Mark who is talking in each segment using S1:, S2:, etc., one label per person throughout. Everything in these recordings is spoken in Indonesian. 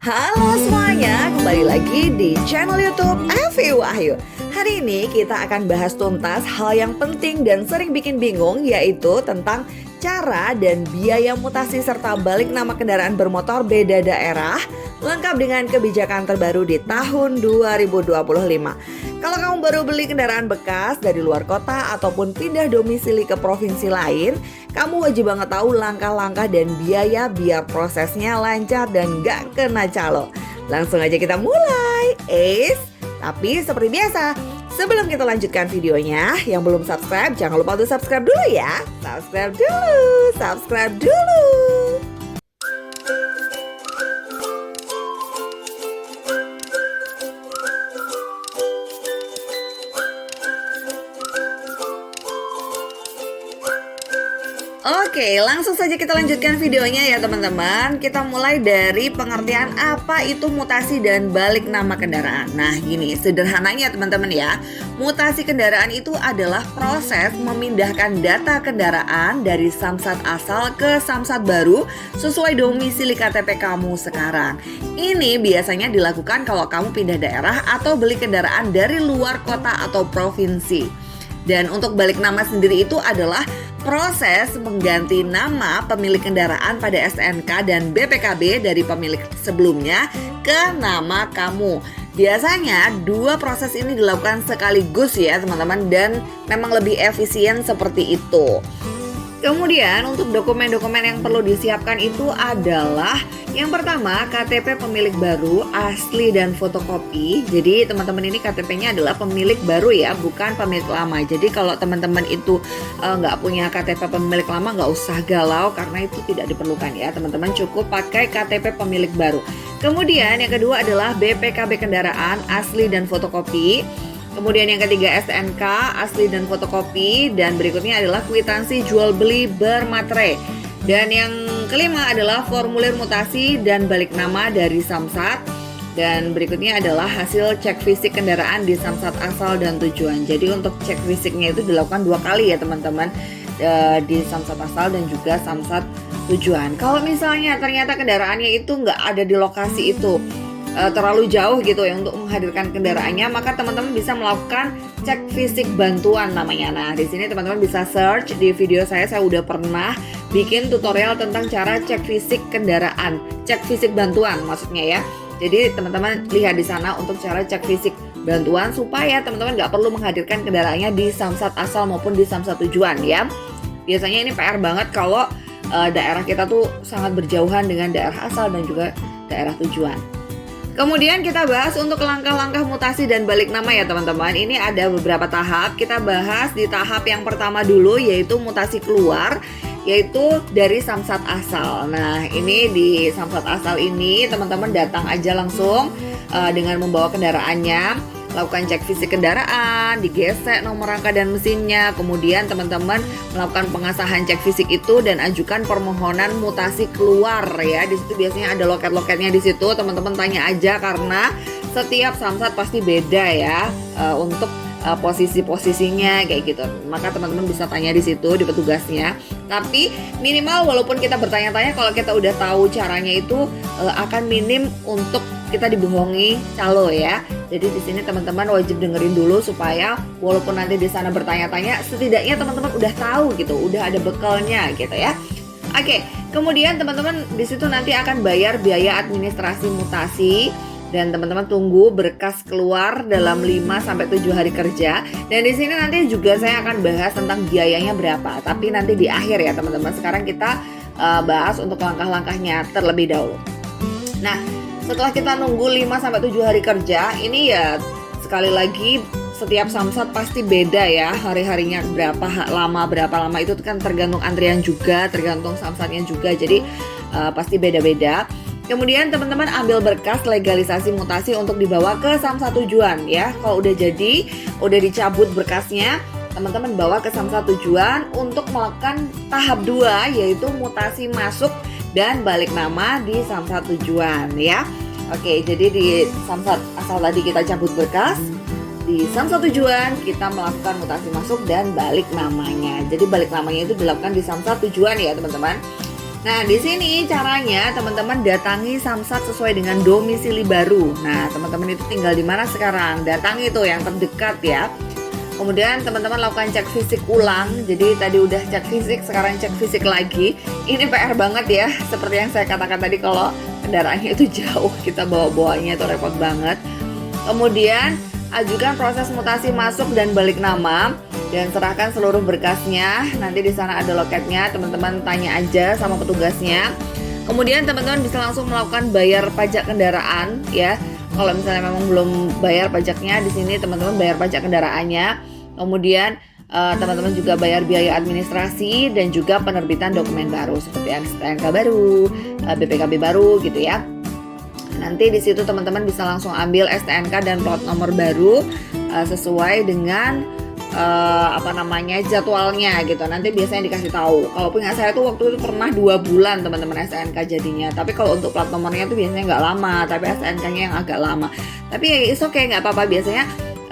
S1: Halo semuanya, kembali lagi di channel YouTube Evi Wahyu. Hari ini kita akan bahas tuntas hal yang penting dan sering bikin bingung, yaitu tentang cara dan biaya mutasi serta balik nama kendaraan bermotor beda daerah, lengkap dengan kebijakan terbaru di tahun 2025. Kalau kamu baru beli kendaraan bekas dari luar kota ataupun pindah domisili ke provinsi lain, kamu wajib banget tahu langkah-langkah dan biaya biar prosesnya lancar dan gak kena calo. Langsung aja kita mulai. Tapi seperti biasa, sebelum kita lanjutkan videonya, yang belum subscribe jangan lupa untuk subscribe dulu ya. Subscribe dulu. Oke, langsung saja kita lanjutkan videonya ya teman-teman. Kita mulai dari pengertian apa itu mutasi dan balik nama kendaraan. Nah gini, sederhananya teman-teman ya, mutasi kendaraan itu adalah proses memindahkan data kendaraan dari samsat asal ke samsat baru sesuai domisili KTP kamu sekarang. Ini biasanya dilakukan kalau kamu pindah daerah atau beli kendaraan dari luar kota atau provinsi. Dan untuk balik nama sendiri itu adalah proses mengganti nama pemilik kendaraan pada STNK dan BPKB dari pemilik sebelumnya ke nama kamu. Biasanya dua proses ini dilakukan sekaligus ya teman-teman, dan memang lebih efisien seperti itu. Kemudian untuk dokumen-dokumen yang perlu disiapkan itu adalah yang pertama KTP pemilik baru asli dan fotokopi. Jadi teman-teman ini KTP-nya adalah pemilik baru ya, bukan pemilik lama. Jadi kalau teman-teman itu nggak punya KTP pemilik lama, nggak usah galau karena itu tidak diperlukan ya teman-teman. Cukup pakai KTP pemilik baru. Kemudian yang kedua adalah BPKB kendaraan asli dan fotokopi. Kemudian yang ketiga STNK asli dan fotokopi, dan berikutnya adalah kwitansi jual beli bermaterai. Dan yang kelima adalah formulir mutasi dan balik nama dari samsat. Dan berikutnya adalah hasil cek fisik kendaraan di samsat asal dan tujuan. Jadi untuk cek fisiknya itu dilakukan 2 kali ya teman-teman, di samsat asal dan juga samsat tujuan. Kalau misalnya ternyata kendaraannya itu nggak ada di lokasi itu, terlalu jauh gitu ya untuk menghadirkan kendaraannya, maka teman-teman bisa melakukan cek fisik bantuan namanya. Nah, di sini teman-teman bisa search di video saya udah pernah bikin tutorial tentang cara cek fisik kendaraan, cek fisik bantuan maksudnya ya. Jadi teman-teman lihat di sana untuk cara cek fisik bantuan supaya teman-teman nggak perlu menghadirkan kendaraannya di samsat asal maupun di samsat tujuan ya. Biasanya ini PR banget kalau daerah kita tuh sangat berjauhan dengan daerah asal dan juga daerah tujuan. Kemudian kita bahas untuk langkah-langkah mutasi dan balik nama ya teman-teman. Ini ada beberapa tahap. Kita bahas di tahap yang pertama dulu, yaitu mutasi keluar, yaitu dari samsat asal. Nah ini di samsat asal ini teman-teman datang aja langsung dengan membawa kendaraannya, lakukan cek fisik kendaraan, digesek nomor rangka dan mesinnya. Kemudian teman-teman melakukan pengasahan cek fisik itu dan ajukan permohonan mutasi keluar ya. Di situ biasanya ada loket-loketnya di situ. Teman-teman tanya aja karena setiap samsat pasti beda ya untuk posisi-posisinya kayak gitu. Maka teman-teman bisa tanya di situ di petugasnya. Tapi minimal walaupun kita bertanya-tanya, kalau kita udah tahu caranya itu akan minim untuk kita dibohongi calo ya. Jadi di sini teman-teman wajib dengerin dulu supaya walaupun nanti di sana bertanya-tanya, setidaknya teman-teman udah tahu gitu, udah ada bekalnya gitu ya. Oke, kemudian teman-teman di situ nanti akan bayar biaya administrasi mutasi. Dan teman-teman tunggu berkas keluar dalam 5-7 hari kerja. Dan di sini nanti juga saya akan bahas tentang biayanya berapa, tapi nanti di akhir ya teman-teman. Sekarang kita bahas untuk langkah-langkahnya terlebih dahulu. Nah, setelah kita nunggu 5-7 hari kerja, ini ya sekali lagi setiap samsat pasti beda ya, hari-harinya berapa lama itu kan tergantung antrian juga, tergantung samsatnya juga. Jadi pasti beda-beda. Kemudian teman-teman ambil berkas legalisasi mutasi untuk dibawa ke samsat tujuan ya. Kalau udah jadi, udah dicabut berkasnya, teman-teman bawa ke samsat tujuan untuk melakukan tahap 2, yaitu mutasi masuk dan balik nama di samsat tujuan ya. Oke, jadi di samsat asal tadi kita cabut berkas, di samsat tujuan kita melakukan mutasi masuk dan balik namanya. Jadi balik namanya itu dilakukan di samsat tujuan ya teman-teman. Nah, di sini caranya teman-teman datangi Samsat sesuai dengan domisili baru. Nah, teman-teman itu tinggal di mana sekarang? Datangi itu yang terdekat ya. Kemudian teman-teman lakukan cek fisik ulang. Jadi tadi udah cek fisik, sekarang cek fisik lagi. Ini PR banget ya. Seperti yang saya katakan tadi, kalau kendaraannya itu jauh, kita bawa-bawanya itu repot banget. Kemudian ajukan proses mutasi masuk dan balik nama dan serahkan seluruh berkasnya. Nanti di sana ada loketnya, teman-teman tanya aja sama petugasnya. Kemudian teman-teman bisa langsung melakukan bayar pajak kendaraan ya. Kalau misalnya memang belum bayar pajaknya, di sini teman-teman bayar pajak kendaraannya. Kemudian teman-teman juga bayar biaya administrasi dan juga penerbitan dokumen baru seperti STNK baru, BPKB baru gitu ya. Nanti di situ teman-teman bisa langsung ambil STNK dan plat nomor baru sesuai dengan jadwalnya gitu. Nanti biasanya dikasih tahu. Kalau punya saya tuh waktu itu pernah 2 bulan teman-teman STNK jadinya. Tapi kalau untuk plat nomornya tuh biasanya nggak lama, tapi STNK-nya yang agak lama. Tapi ya it's okay, nggak apa-apa. Biasanya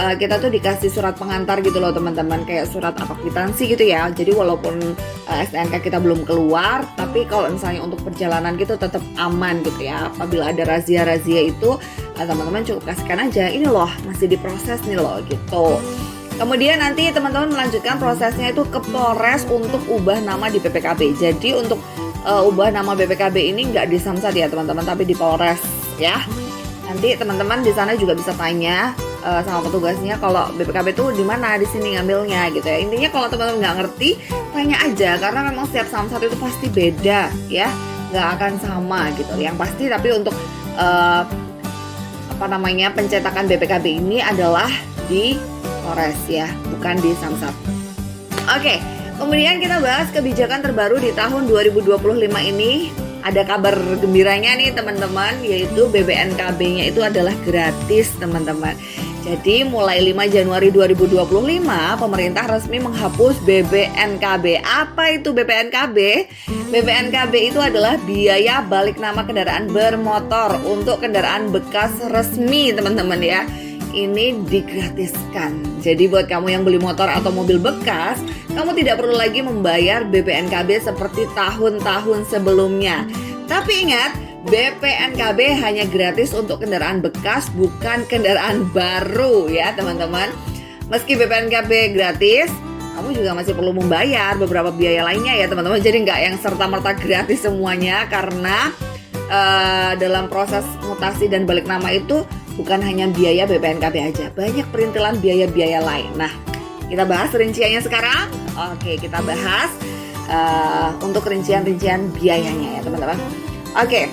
S1: kita tuh dikasih surat pengantar gitu loh teman-teman, kayak surat apa kwitansi gitu ya. Jadi walaupun STNK kita belum keluar, tapi kalau misalnya untuk perjalanan gitu tetap aman gitu ya. Apabila ada razia-razia itu teman-teman cukup kasihkan aja, ini loh masih diproses nih loh gitu. Kemudian nanti teman-teman melanjutkan prosesnya itu ke Polres untuk ubah nama di BPKB. Jadi untuk ubah nama BPKB ini nggak di Samsat ya teman-teman, tapi di Polres ya. Nanti teman-teman di sana juga bisa tanya sama petugasnya kalau BPKB itu di mana di sini ngambilnya gitu ya. Intinya kalau teman-teman nggak ngerti, tanya aja karena memang setiap Samsat itu pasti beda ya, nggak akan sama gitu. Yang pasti tapi untuk pencetakan BPKB ini adalah di Polres ya, bukan di Samsat. Oke, kemudian kita bahas kebijakan terbaru di tahun 2025 ini. Ada kabar gembiranya nih teman-teman, yaitu BBNKB-nya itu adalah gratis teman-teman. Jadi mulai 5 Januari 2025 pemerintah resmi menghapus BBNKB. Apa itu BBNKB? BBNKB itu adalah biaya balik nama kendaraan bermotor untuk kendaraan bekas resmi teman-teman ya. Ini digratiskan. Jadi buat kamu yang beli motor atau mobil bekas, kamu tidak perlu lagi membayar BPNKB seperti tahun-tahun sebelumnya. Tapi ingat, BPNKB hanya gratis untuk kendaraan bekas, bukan kendaraan baru ya teman-teman. Meski BPNKB gratis, kamu juga masih perlu membayar beberapa biaya lainnya ya teman-teman. Jadi nggak yang serta-merta gratis semuanya, karena dalam proses mutasi dan balik nama itu bukan hanya biaya BPNKB aja, banyak perintilan biaya-biaya lain. Nah, kita bahas rinciannya sekarang. Oke, kita bahas untuk rincian-rincian biayanya ya teman-teman. Oke,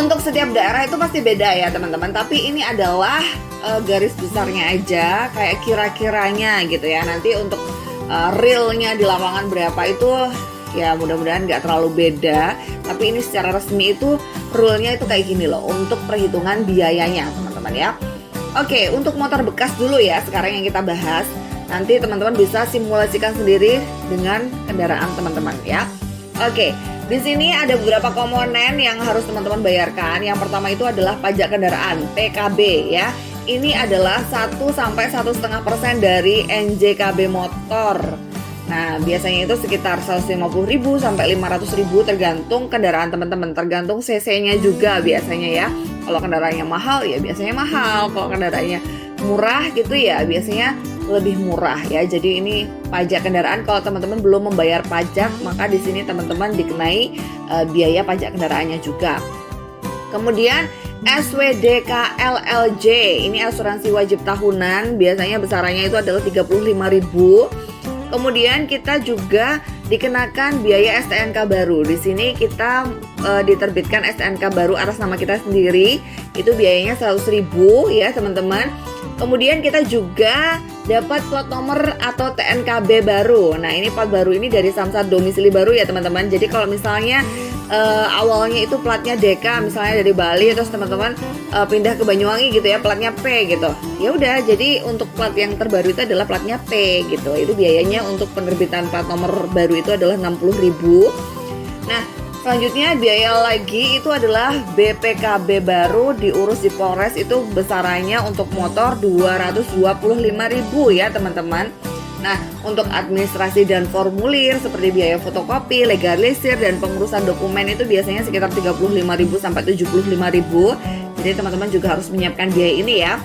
S1: untuk setiap daerah itu pasti beda ya teman-teman. Tapi ini adalah garis besarnya aja, kayak kira-kiranya gitu ya. Nanti untuk realnya di lapangan berapa itu ya mudah-mudahan nggak terlalu beda. Tapi ini secara resmi itu rule-nya itu kayak gini loh untuk perhitungan biayanya teman-teman ya. Oke, untuk motor bekas dulu ya sekarang yang kita bahas. Nanti teman-teman bisa simulasikan sendiri dengan kendaraan teman-teman ya. Oke, di sini ada beberapa komponen yang harus teman-teman bayarkan. Yang pertama itu adalah pajak kendaraan PKB ya. Ini adalah 1-1,5% dari NJKB motor. Nah, biasanya itu sekitar 150.000 sampai 500.000 tergantung kendaraan teman-teman, tergantung cc-nya juga biasanya ya. Kalau kendaraannya mahal ya biasanya mahal, kalau kendaraannya murah gitu ya biasanya lebih murah ya. Jadi ini pajak kendaraan. Kalau teman-teman belum membayar pajak, maka di sini teman-teman dikenai biaya pajak kendaraannya juga. Kemudian SWDK-LLJ, ini asuransi wajib tahunan, biasanya besarannya itu adalah 35.000. Kemudian kita juga dikenakan biaya STNK baru. Di sini kita diterbitkan STNK baru atas nama kita sendiri. Itu biayanya 100.000 ya teman-teman. Kemudian kita juga dapat plat nomor atau TNKB baru. Nah, ini plat baru ini dari Samsat domisili baru ya teman-teman. Jadi kalau misalnya awalnya itu platnya DK misalnya dari Bali, terus teman-teman pindah ke Banyuwangi gitu ya, platnya P gitu. Ya udah, jadi untuk plat yang terbaru itu adalah platnya P gitu. Itu biayanya untuk penerbitan plat nomor baru itu adalah 60.000. Nah, selanjutnya biaya lagi itu adalah BPKB baru diurus di Polres, itu besarannya untuk motor 225.000 ya teman-teman. Nah, untuk administrasi dan formulir seperti biaya fotokopi, legalisir, dan pengurusan dokumen itu biasanya sekitar 35.000 sampai 75.000. Jadi teman-teman juga harus menyiapkan biaya ini ya.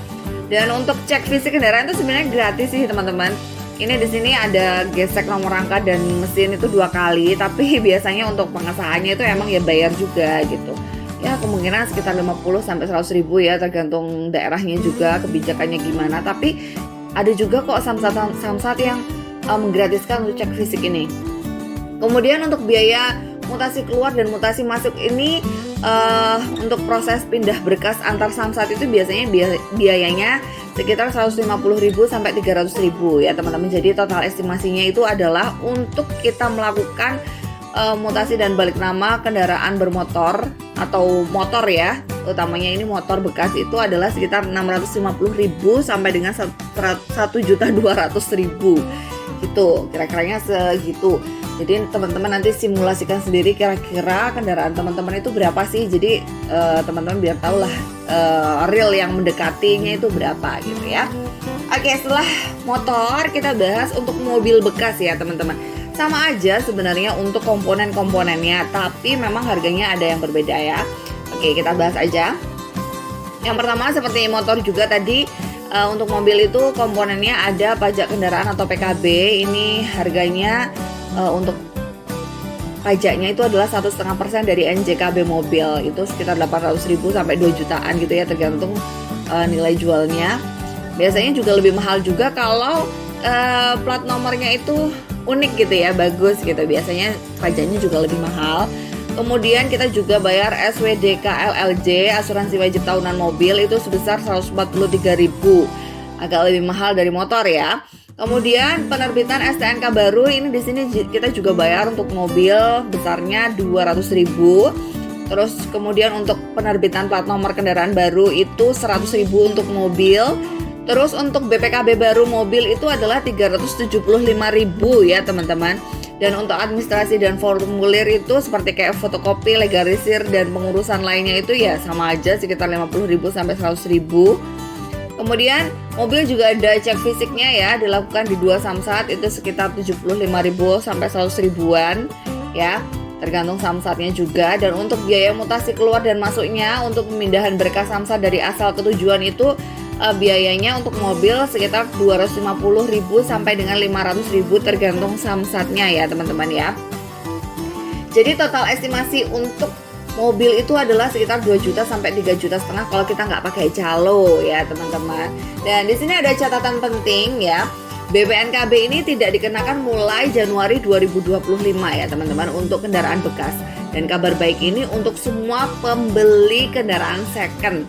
S1: Dan untuk cek fisik kendaraan itu sebenarnya gratis sih teman-teman. Ini di sini ada gesek nomor rangka dan mesin itu 2 kali, tapi biasanya untuk pengesahannya itu emang ya bayar juga gitu. Ya kemungkinan sekitar 50 sampai 100.000 ya, tergantung daerahnya juga kebijakannya gimana. Tapi ada juga kok samsat yang menggratiskan untuk cek fisik ini. Kemudian untuk biaya mutasi keluar dan mutasi masuk ini untuk proses pindah berkas antar samsat itu biasanya biayanya sekitar 150.000 sampai 300.000 ya teman-teman. Jadi total estimasinya itu adalah untuk kita melakukan mutasi dan balik nama kendaraan bermotor atau motor ya, utamanya ini motor bekas itu adalah sekitar 650.000 sampai dengan 1.200.000 gitu, kira-kiranya segitu. Jadi teman-teman nanti simulasikan sendiri kira-kira kendaraan teman-teman itu berapa sih. Jadi teman-teman biar tahu lah real yang mendekatinya itu berapa gitu ya. Oke, setelah motor kita bahas untuk mobil bekas ya teman-teman. Sama aja sebenarnya untuk komponen-komponennya, tapi memang harganya ada yang berbeda ya. Oke, kita bahas aja. Yang pertama seperti motor juga tadi, untuk mobil itu komponennya ada pajak kendaraan atau PKB. Ini harganya untuk pajaknya itu adalah 1,5% dari NJKB mobil, itu sekitar 800.000 sampai 2 jutaan gitu ya, tergantung nilai jualnya. Biasanya juga lebih mahal juga kalau plat nomornya itu unik gitu ya, bagus gitu, biasanya pajaknya juga lebih mahal. Kemudian kita juga bayar SWDK LLJ, asuransi wajib tahunan mobil, itu sebesar 143.000, agak lebih mahal dari motor ya. Kemudian penerbitan STNK baru ini di sini kita juga bayar untuk mobil besarnya 200.000. Terus kemudian untuk penerbitan plat nomor kendaraan baru itu 100.000 untuk mobil. Terus untuk BPKB baru mobil itu adalah 375.000 ya teman-teman. Dan untuk administrasi dan formulir itu seperti kayak fotokopi, legalisir, dan pengurusan lainnya itu ya sama aja sekitar 50.000 sampai 100.000. Kemudian mobil juga ada cek fisiknya ya, dilakukan di 2 samsat itu sekitar 75.000 sampai 100.000-an ya, tergantung samsatnya juga. Dan untuk biaya mutasi keluar dan masuknya untuk pemindahan berkas samsat dari asal ke tujuan itu biayanya untuk mobil sekitar 250.000 sampai dengan 500.000 tergantung samsatnya ya teman-teman ya. Jadi total estimasi untuk mobil itu adalah sekitar 2 juta sampai 3 juta setengah kalau kita nggak pakai calo ya teman-teman. Dan di sini ada catatan penting ya. BPNKB ini tidak dikenakan mulai Januari 2025 ya teman-teman untuk kendaraan bekas. Dan kabar baik ini untuk semua pembeli kendaraan second.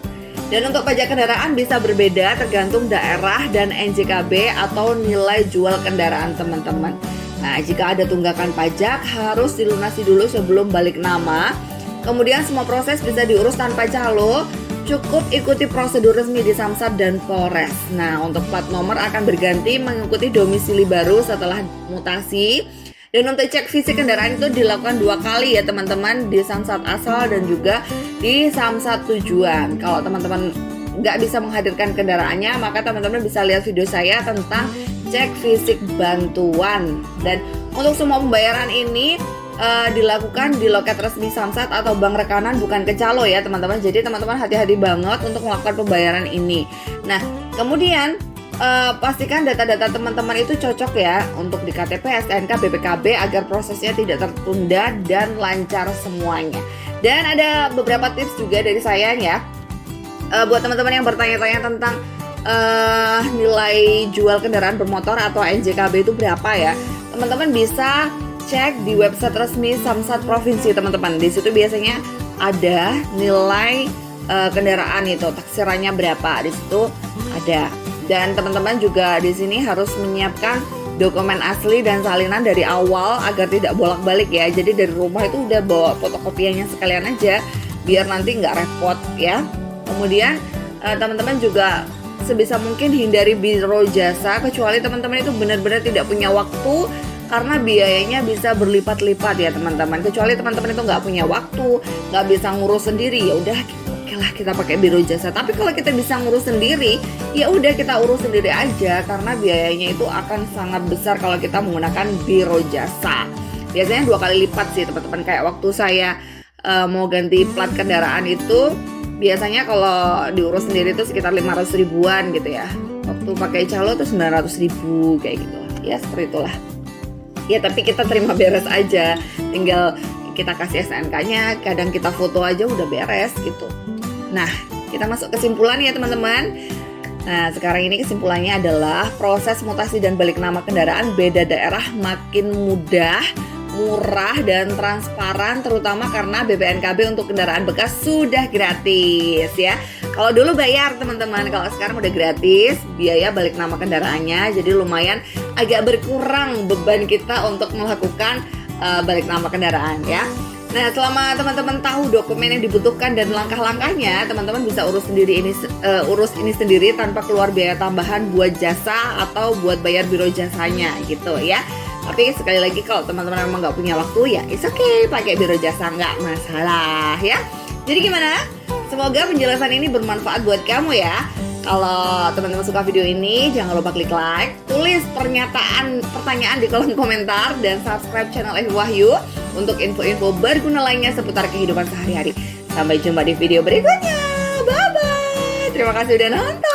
S1: Dan untuk pajak kendaraan bisa berbeda tergantung daerah dan NJKB atau nilai jual kendaraan teman-teman. Nah, jika ada tunggakan pajak harus dilunasi dulu sebelum balik nama. Kemudian semua proses bisa diurus tanpa calo, cukup ikuti prosedur resmi di Samsat dan Polres. Nah, untuk plat nomor akan berganti mengikuti domisili baru setelah mutasi. Dan untuk cek fisik kendaraan itu dilakukan 2 kali ya teman-teman, di Samsat asal dan juga di Samsat tujuan. Kalau teman-teman nggak bisa menghadirkan kendaraannya, maka teman-teman bisa lihat video saya tentang cek fisik bantuan. Dan untuk semua pembayaran ini dilakukan di loket resmi Samsat atau bank rekanan, bukan ke calo ya teman-teman. Jadi teman-teman hati-hati banget untuk melakukan pembayaran ini. Nah, kemudian pastikan data-data teman-teman itu cocok ya untuk di KTP, STNK, BPKB agar prosesnya tidak tertunda dan lancar semuanya. Dan ada beberapa tips juga dari saya ya, buat teman-teman yang bertanya-tanya tentang nilai jual kendaraan bermotor atau NJKB itu berapa ya. Teman-teman bisa cek di website resmi Samsat Provinsi teman-teman. Di situ biasanya ada nilai kendaraan itu, taksirannya berapa, di situ ada. Dan teman-teman juga di sini harus menyiapkan dokumen asli dan salinan dari awal agar tidak bolak-balik ya. Jadi dari rumah itu udah bawa fotokopiannya sekalian aja biar nanti nggak repot ya. Kemudian teman-teman juga sebisa mungkin hindari biro jasa kecuali teman-teman itu benar-benar tidak punya waktu, karena biayanya bisa berlipat-lipat ya teman-teman. Kecuali teman-teman itu nggak punya waktu, nggak bisa ngurus sendiri, ya udah oke lah kita pakai biro jasa. Tapi kalau kita bisa ngurus sendiri, ya udah kita urus sendiri aja, karena biayanya itu akan sangat besar kalau kita menggunakan biro jasa. Biasanya 2 kali lipat sih teman-teman. Kayak waktu saya mau ganti plat kendaraan itu, biasanya kalau diurus sendiri itu sekitar 500 ribuan gitu ya. Waktu pakai calo tuh 900 ribu kayak gitu. Ya seperti itulah. Ya tapi kita terima beres aja, tinggal kita kasih STNK-nya, kadang kita foto aja udah beres gitu. Nah, kita masuk kesimpulan ya teman-teman. Nah, sekarang ini kesimpulannya adalah proses mutasi dan balik nama kendaraan beda daerah makin mudah, murah dan transparan, terutama karena BPNKB untuk kendaraan bekas sudah gratis ya. Kalau dulu bayar teman-teman, kalau sekarang udah gratis, biaya balik nama kendaraannya, jadi lumayan agak berkurang beban kita untuk melakukan balik nama kendaraan ya. Nah, selama teman-teman tahu dokumen yang dibutuhkan dan langkah-langkahnya, teman-teman bisa urus ini sendiri tanpa keluar biaya tambahan buat jasa atau buat bayar biro jasanya gitu ya. Tapi sekali lagi kalau teman-teman memang nggak punya waktu ya it's okay, pakai biro jasa nggak masalah ya. Jadi gimana? Semoga penjelasan ini bermanfaat buat kamu ya. Kalau teman-teman suka video ini, jangan lupa klik like, tulis pertanyaan di kolom komentar, dan subscribe channel Evi Wahyu untuk info-info berguna lainnya seputar kehidupan sehari-hari. Sampai jumpa di video berikutnya. Bye-bye. Terima kasih udah nonton.